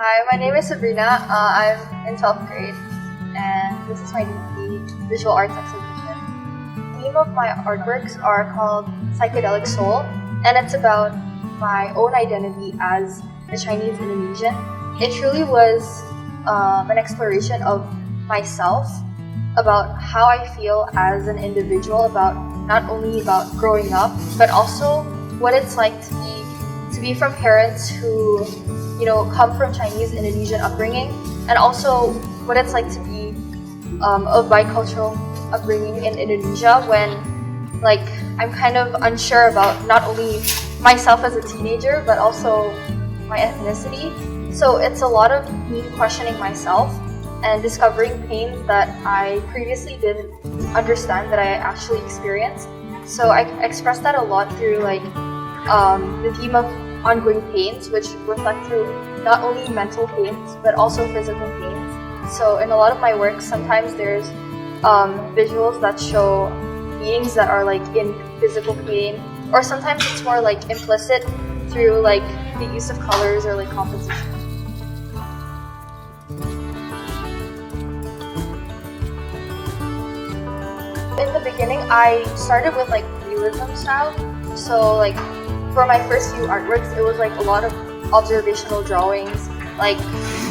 Hi, my name is Sabrina. I'm in 12th grade, and this is my DP visual arts exhibition. The theme of my artworks are called Psychedelic Soul, and it's about my own identity as a Chinese Indonesian. It truly was an exploration of myself, about how I feel as an individual, about not only about growing up, but also what it's like to be from parents who come from Chinese Indonesian upbringing, and also what it's like to be of bicultural upbringing in Indonesia when I'm kind of unsure about not only myself as a teenager but also my ethnicity. So it's a lot of me questioning myself and discovering pains that I previously didn't understand that I actually experienced. So I expressed that a lot through the theme of ongoing pains, which reflect through not only mental pains but also physical pains. So in a lot of my work, sometimes there's visuals that show beings that are in physical pain, or sometimes it's more implicit through the use of colors or composition. In the beginning, I started with realism style. So for my first few artworks, it was a lot of observational drawings,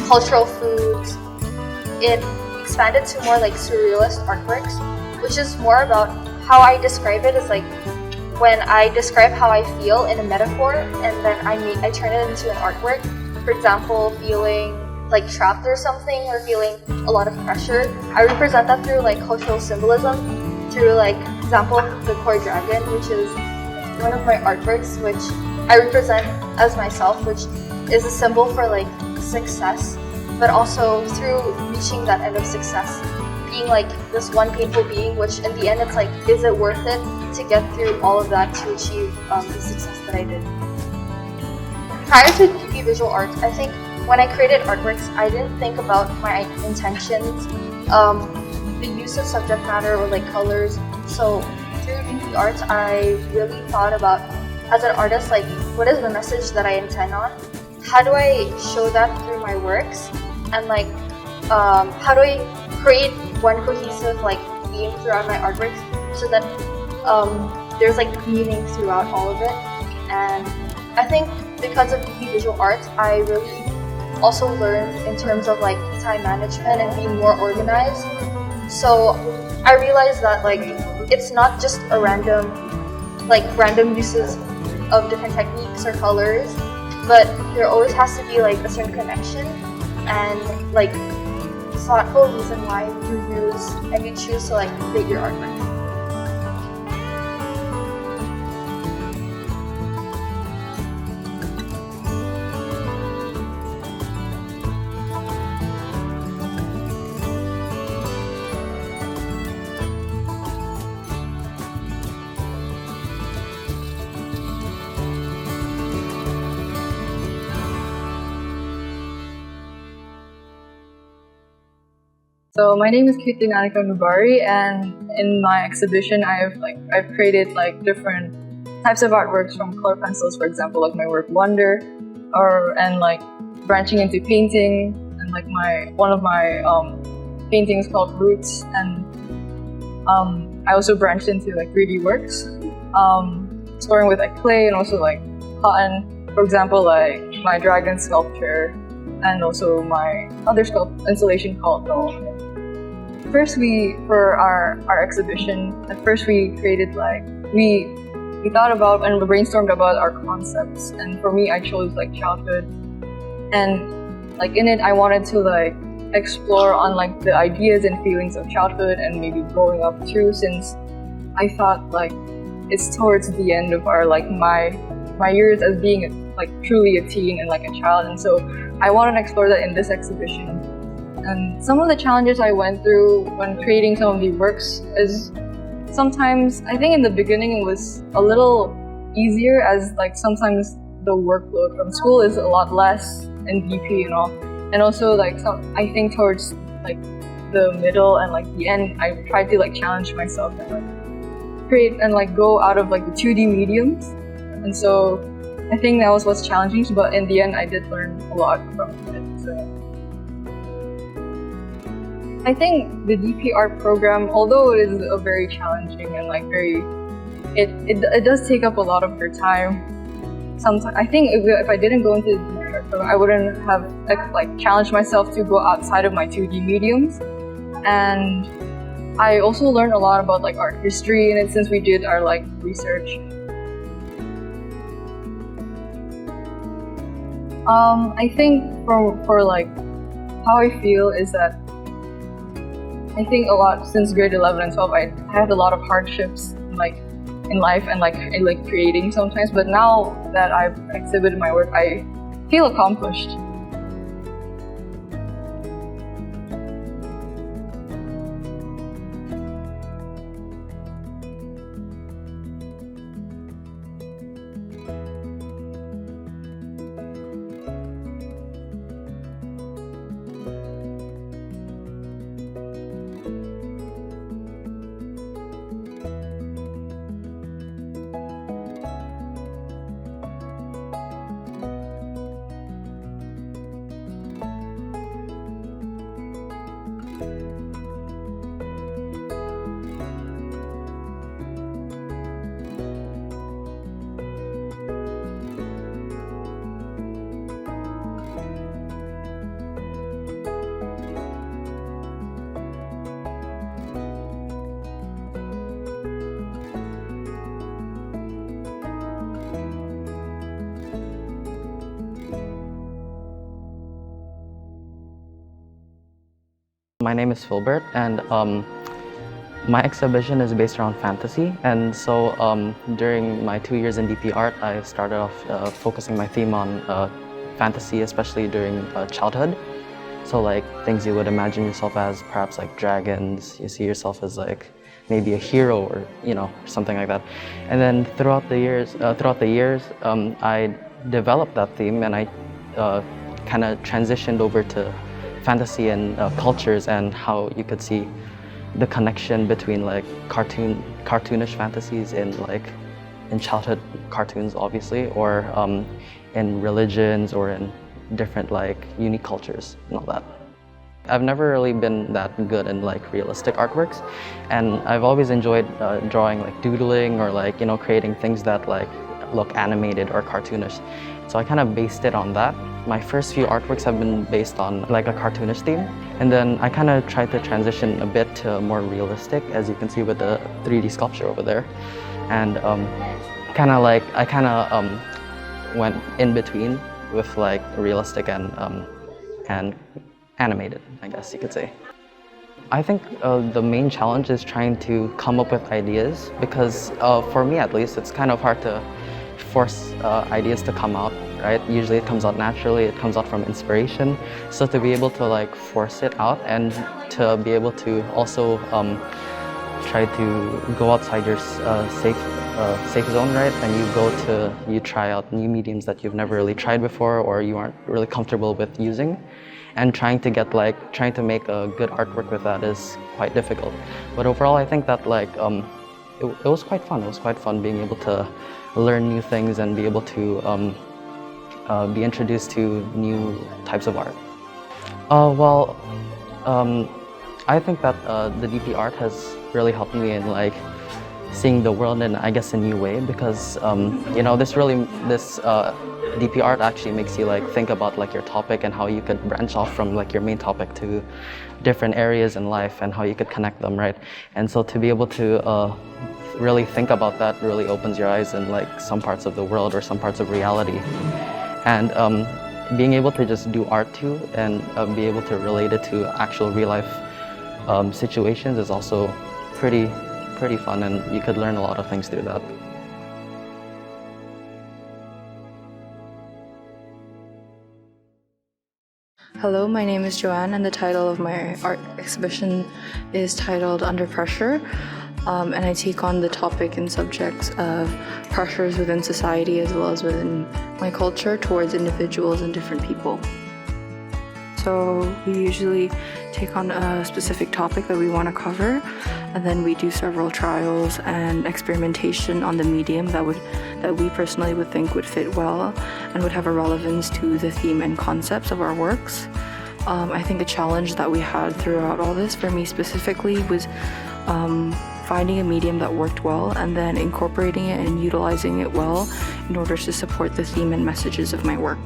cultural foods. It expanded to more surrealist artworks, which is more about how I describe it as when I describe how I feel in a metaphor, and then I turn it into an artwork. For example, feeling trapped or something, or feeling a lot of pressure. I represent that through cultural symbolism, through example the koi dragon, which is one of my artworks, which I represent as myself, which is a symbol for success, but also through reaching that end of success, being this one painful being, which in the end it's is it worth it to get through all of that to achieve the success that I did. Prior to DP visual arts, I think when I created artworks, I didn't think about my intentions, the use of subject matter or colors. So through DP arts, I really thought about, as an artist, what is the message that I intend on? How do I show that through my works? And how do I create one cohesive theme throughout my artworks so that there's meaning throughout all of it? And I think because of DP visual arts, I really also learned in terms of time management and being more organized. So I realized that it's not just a random uses of different techniques or colors, but there always has to be a certain connection and thoughtful reason why you use and you choose to create your artwork. So my name is Cutie and in my exhibition I've created different types of artworks, from color pencils, for example, my work Wonder, and branching into painting, and one of my paintings called Roots, and I also branched into 3D works, exploring with clay and also cotton, for example, my dragon sculpture, and also my other installation called Doll. First, for our exhibition, at first we created we thought about and brainstormed about our concepts, and for me I chose childhood, and in it I wanted to explore on the ideas and feelings of childhood and maybe growing up too, since I thought it's towards the end of our my years as being truly a teen and a child, and so I wanted to explore that in this exhibition. And some of the challenges I went through when creating some of the works is sometimes, I think in the beginning it was a little easier, as sometimes the workload from school is a lot less in DP and all. And also I think towards the middle and the end, I tried to challenge myself and create and go out of the 2D mediums. And so I think that was what's challenging, but in the end I did learn a lot from it. So I think the DP art program, although it is a very challenging and like it does take up a lot of your time. Sometimes I think if I didn't go into the DP art program, I wouldn't have like challenged myself to go outside of my 2D mediums. And I also learned a lot about like art history in it since we did our like research. I think for like how I feel is that I think a lot since grade 11 and 12 I had a lot of hardships like in life and like creating sometimes, but now that I've exhibited my work I feel accomplished. My name is Philbert, and my exhibition is based around fantasy. And so during my 2 years in DP Art, I started off focusing my theme on fantasy, especially during childhood. So like things you would imagine yourself as, perhaps like dragons, you see yourself as like maybe a hero or something like that. And then throughout the years, I developed that theme, and I kind of transitioned over to fantasy and cultures, and how you could see the connection between like cartoonish fantasies in childhood cartoons, obviously, or in religions, or in different like unique cultures and all that. I've never really been that good in like realistic artworks, and I've always enjoyed drawing like doodling or like creating things that like look animated or cartoonish. So I kind of based it on that. My first few artworks have been based on like a cartoonish theme, and then I kind of tried to transition a bit to more realistic, as you can see with the 3D sculpture over there, and I kind of went in between with like realistic and animated, I guess you could say. I think the main challenge is trying to come up with ideas, because for me at least, it's kind of hard to force ideas to come out, right? Usually it comes out naturally, it comes out from inspiration. So to be able to like force it out, and to be able to also try to go outside your safe zone, right? And you try out new mediums that you've never really tried before, or you aren't really comfortable with using. And trying to make a good artwork with that is quite difficult. But overall, I think that like it was quite fun. It was quite fun being able to learn new things and be able to be introduced to new types of art. I think that the DP art has really helped me in like seeing the world in, I guess, a new way, because this DP art actually makes you like think about like your topic and how you could branch off from like your main topic to different areas in life and how you could connect them, right? And so to be able to really think about that really opens your eyes in like some parts of the world or some parts of reality. And being able to just do art too, and be able to relate it to actual real life situations is also pretty fun, and you could learn a lot of things through that. Hello, my name is Joanne, and the title of my art exhibition is titled Under Pressure, and I take on the topic and subjects of pressures within society as well as within my culture towards individuals and different people. So we usually take on a specific topic that we want to cover, and then we do several trials and experimentation on the medium that we personally would think would fit well and would have a relevance to the theme and concepts of our works. I think a challenge that we had throughout all this, for me specifically, was finding a medium that worked well and then incorporating it and utilizing it well in order to support the theme and messages of my work.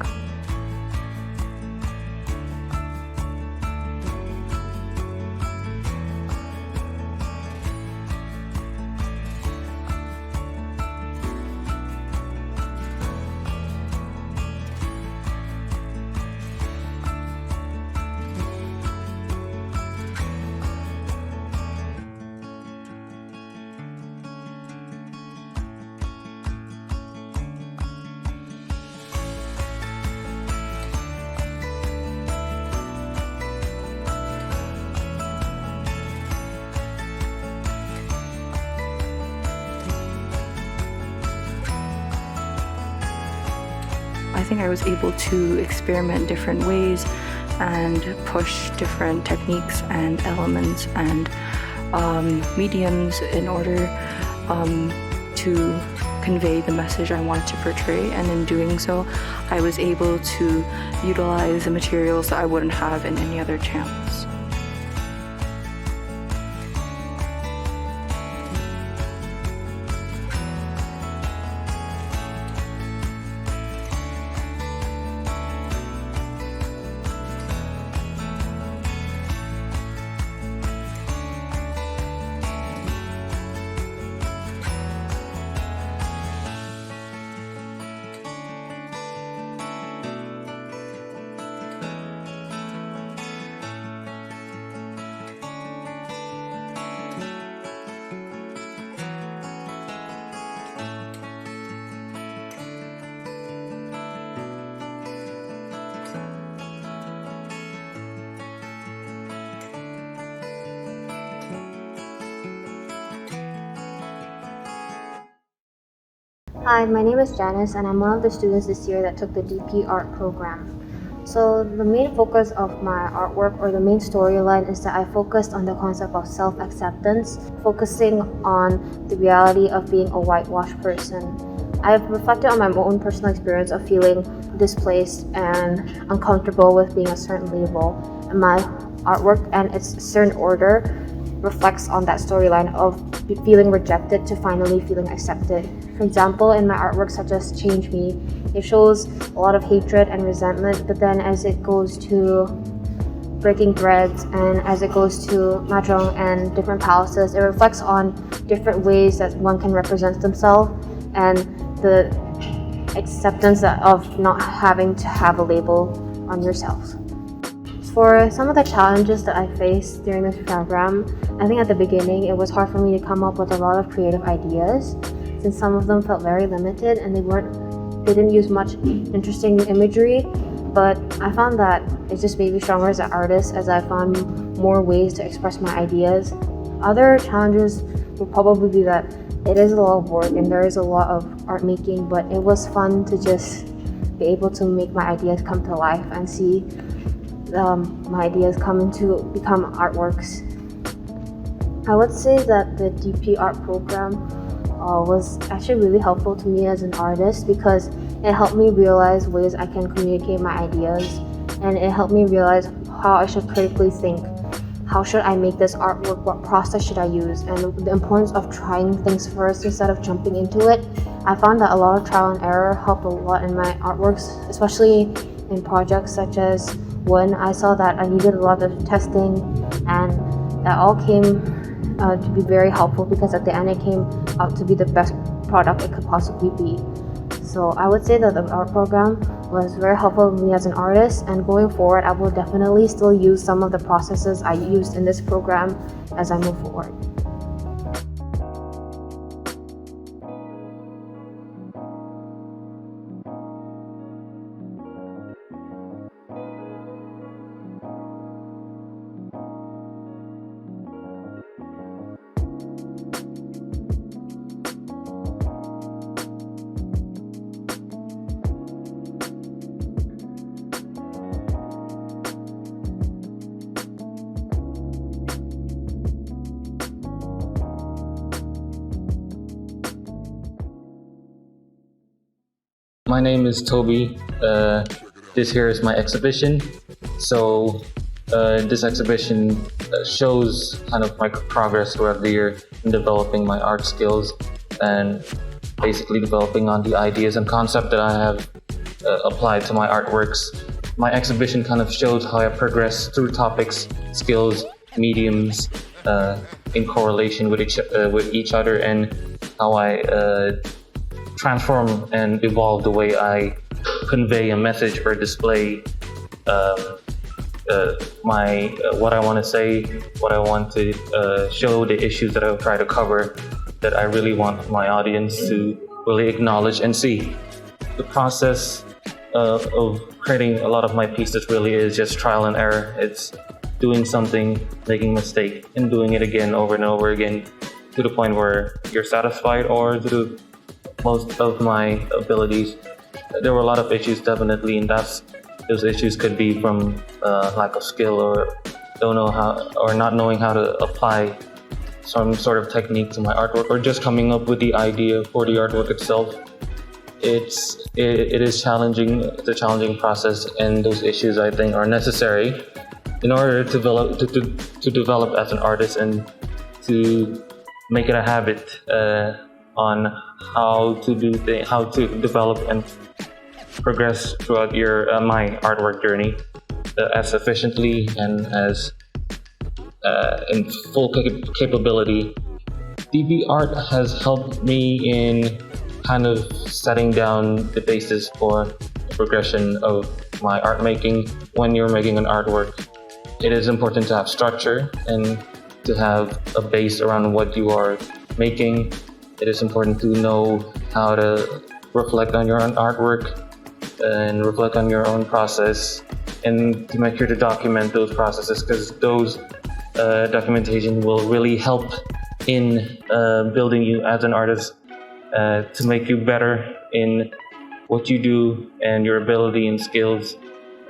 I think I was able to experiment different ways and push different techniques and elements and mediums in order to convey the message I wanted to portray, and in doing so I was able to utilize the materials that I wouldn't have in any other channels. Hi, my name is Janice and I'm one of the students this year that took the DP Art program. So the main focus of my artwork, or the main storyline, is that I focused on the concept of self-acceptance, focusing on the reality of being a whitewashed person. I've reflected on my own personal experience of feeling displaced and uncomfortable with being a certain label, and my artwork and its certain order reflects on that storyline of feeling rejected to finally feeling accepted. For example, in my artwork such as Change Me, it shows a lot of hatred and resentment, but then as it goes to breaking breads and as it goes to mahjong and different palaces, it reflects on different ways that one can represent themselves and the acceptance of not having to have a label on yourself. For some of the challenges that I faced during this program, I think at the beginning it was hard for me to come up with a lot of creative ideas, since some of them felt very limited and they didn't use much interesting imagery. But I found that it just made me stronger as an artist, as I found more ways to express my ideas. Other challenges would probably be that it is a lot of work and there is a lot of art making, but it was fun to just be able to make my ideas come to life and see my ideas come to become artworks. I would say that the DP art program was actually really helpful to me as an artist, because it helped me realize ways I can communicate my ideas, and it helped me realize how I should critically think. How should I make this artwork? What process should I use? And the importance of trying things first instead of jumping into it. I found that a lot of trial and error helped a lot in my artworks, especially in projects such as when I saw that I needed a lot of testing, and that all came to be very helpful, because at the end it came out to be the best product it could possibly be. So I would say that the art program was very helpful to me as an artist, and going forward I will definitely still use some of the processes I used in this program as I move forward. My name is Toby. This here is my exhibition. So this exhibition shows kind of my progress throughout the year in developing my art skills and basically developing on the ideas and concept that I have applied to my artworks. My exhibition kind of shows how I progress through topics, skills, mediums in correlation with each other, and how I transform and evolve the way I convey a message or display what I want to say, what I want to show, the issues that I try to cover, that I really want my audience to really acknowledge and see. The process of creating a lot of my pieces really is just trial and error. It's doing something, making a mistake, and doing it again over and over again to the point where you're satisfied, or to most of my abilities. There were a lot of issues, definitely, and those issues could be from lack of skill, or not knowing how to apply some sort of technique to my artwork, or just coming up with the idea for the artwork itself. It is challenging. It's a challenging process, and those issues, I think, are necessary in order to develop as an artist, and to make it a habit on how to develop and progress throughout my artwork journey as efficiently and as in full capability. DP art has helped me in kind of setting down the basis for the progression of my art making. When you're making an artwork, it is important to have structure and to have a base around what you are making. It is important to know how to reflect on your own artwork and reflect on your own process, and to make sure to document those processes, because those documentation will really help in building you as an artist, to make you better in what you do and your ability and skills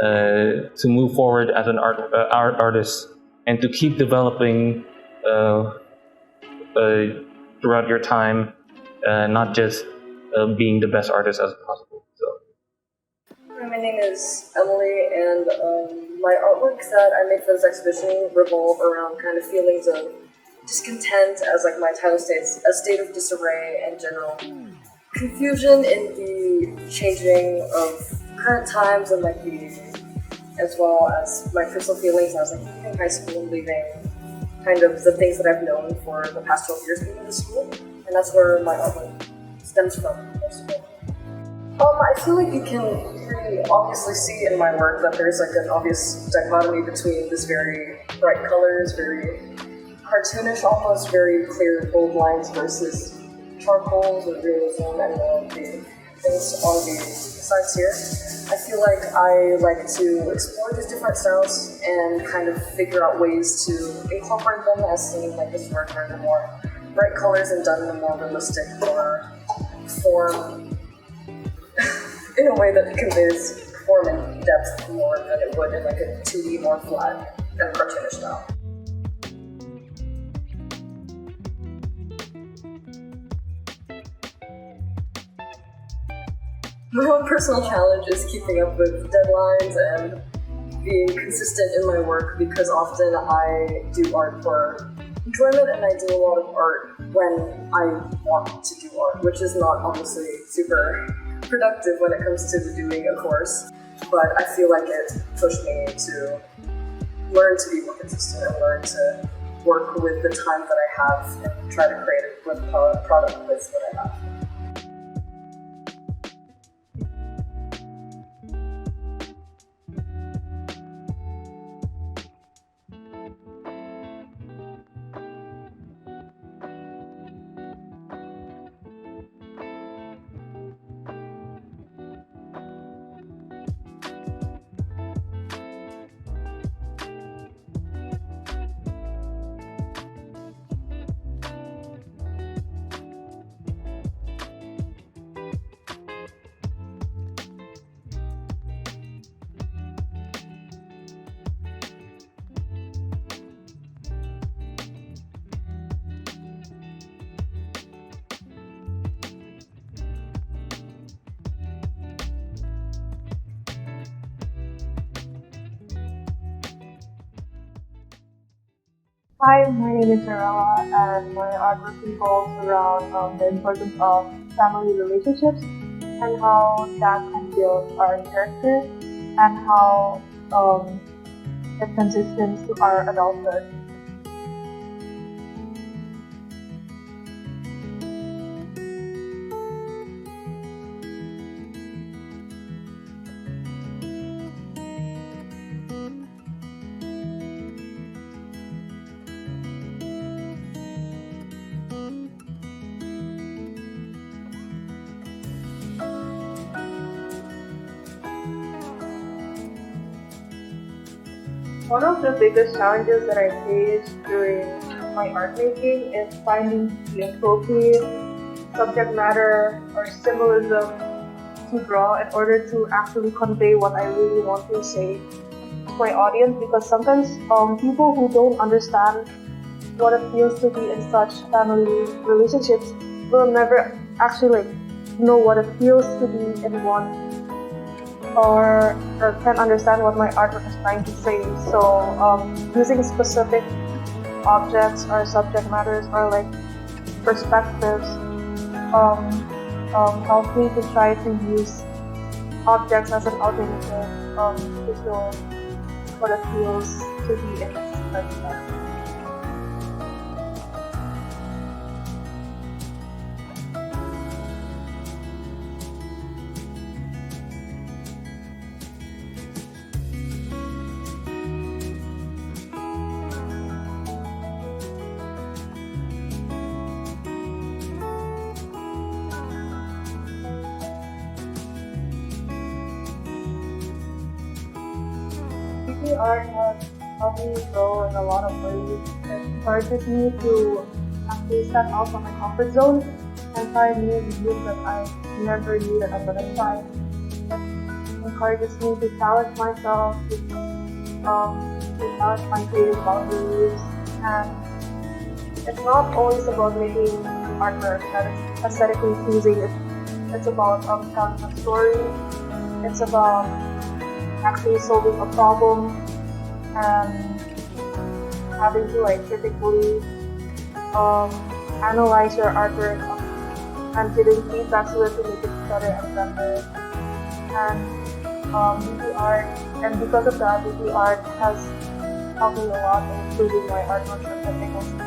to move forward as an art artist, and to keep developing throughout your time, not just being the best artist as possible. So. My name is Emily, and my artworks that I make for this exhibition revolve around kind of feelings of discontent, as like my title states, a state of disarray and general confusion in the changing of current times, and like as well as my personal feelings as like leaving high school and leaving kind of the things that I've known for the past 12 years being in the school, and that's where my artwork stems from. I feel like you can pretty obviously see in my work that there's like an obvious dichotomy between this very bright colors, very cartoonish, almost very clear bold lines, versus charcoals or realism and the things on the sides here. I feel like I like to explore these different styles and kind of figure out ways to incorporate them as seen like this work, where they're more bright colors and done in a more realistic or form in a way that conveys form and depth more than it would in like a 2D, more flat kind of cartoonish style. My own personal challenge is keeping up with deadlines and being consistent in my work, because often I do art for enjoyment, and I do a lot of art when I want to do art, which is not obviously super productive when it comes to doing a course, but I feel like it pushed me to learn to be more consistent and learn to work with the time that I have and try to create a good product with what I have. Hi, my name is Narella, and my artwork revolves around the importance of family relationships and how that can build our character and how it transitions to our adulthood. One of the biggest challenges that I faced during my art making is finding the appropriate subject matter or symbolism to draw in order to actually convey what I really want to say to my audience, because sometimes people who don't understand what it feels to be in such family relationships will never actually know what it feels to be in one, or can understand what my artwork is trying to say. So using specific objects or subject matters or like perspectives help me to try to use objects as an alternative to show what it feels to be in like that. DP art has helped me grow in a lot of ways. It encourages me to actually step out from my comfort zone and try new mediums that I never knew that I'm gonna try. It encourages me to challenge myself, to challenge my creative boundaries, and it's not always about making artwork that is aesthetically pleasing. It's about telling a story. It's about actually solving a problem and having to like critically analyze your artwork and giving feedback so that to make it better and better. And DP art, and because of that, DP art has helped me a lot in improving my artwork and technical skills.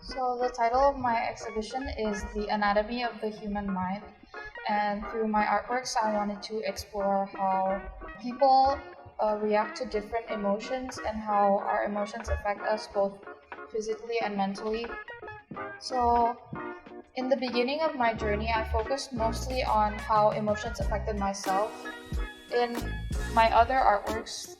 So the title of my exhibition is The Anatomy of the Human Mind, and through my artworks I wanted to explore how people react to different emotions and how our emotions affect us both physically and mentally. So in the beginning of my journey I focused mostly on how emotions affected myself. In my other artworks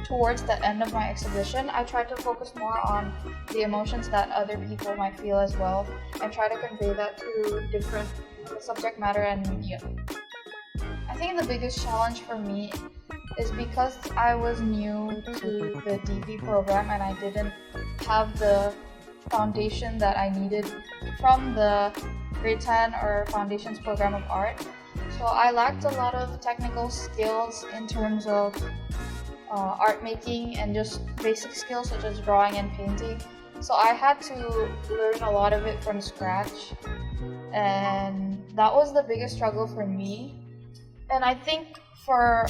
towards the end of my exhibition, I tried to focus more on the emotions that other people might feel as well and try to convey that through different subject matter and medium. I think the biggest challenge for me is because I was new to the DP program and I didn't have the foundation that I needed from the grade 10 or foundations program of art. So I lacked a lot of technical skills in terms of art making and just basic skills such as drawing and painting. So I had to learn a lot of it from scratch, and that was the biggest struggle for me. And I think for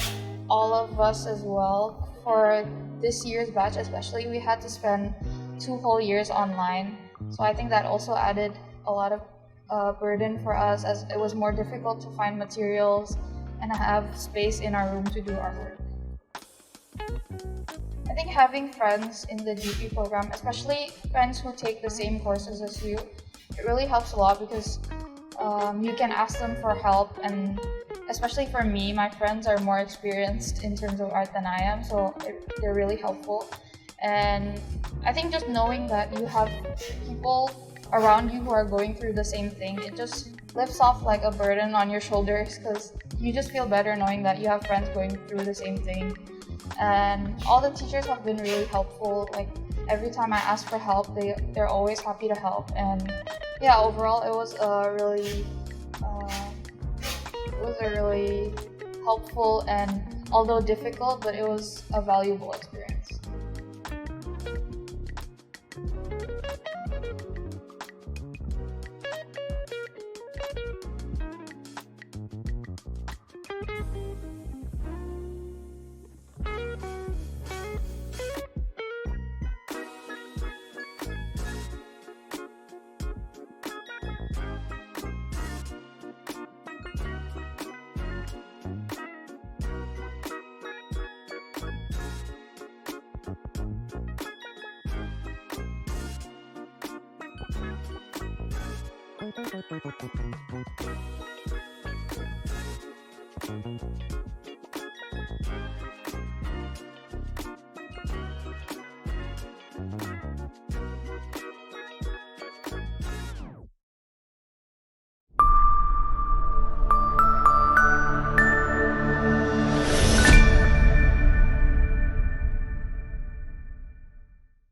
all of us as well, for this year's batch especially, we had to spend 2 whole years online. So I think that also added a lot of burden for us, as it was more difficult to find materials and have space in our room to do our work. I think having friends in the DP program, especially friends who take the same courses as you, it really helps a lot because you can ask them for help, and especially for me, my friends are more experienced in terms of art than I am, so they're really helpful. And I think just knowing that you have people around you who are going through the same thing, it just lifts off like a burden on your shoulders because you just feel better knowing that you have friends going through the same thing. And all the teachers have been really helpful. Like every time I ask for help, they're always happy to help. And yeah, overall it was a really helpful, and although difficult, but it was a valuable experience.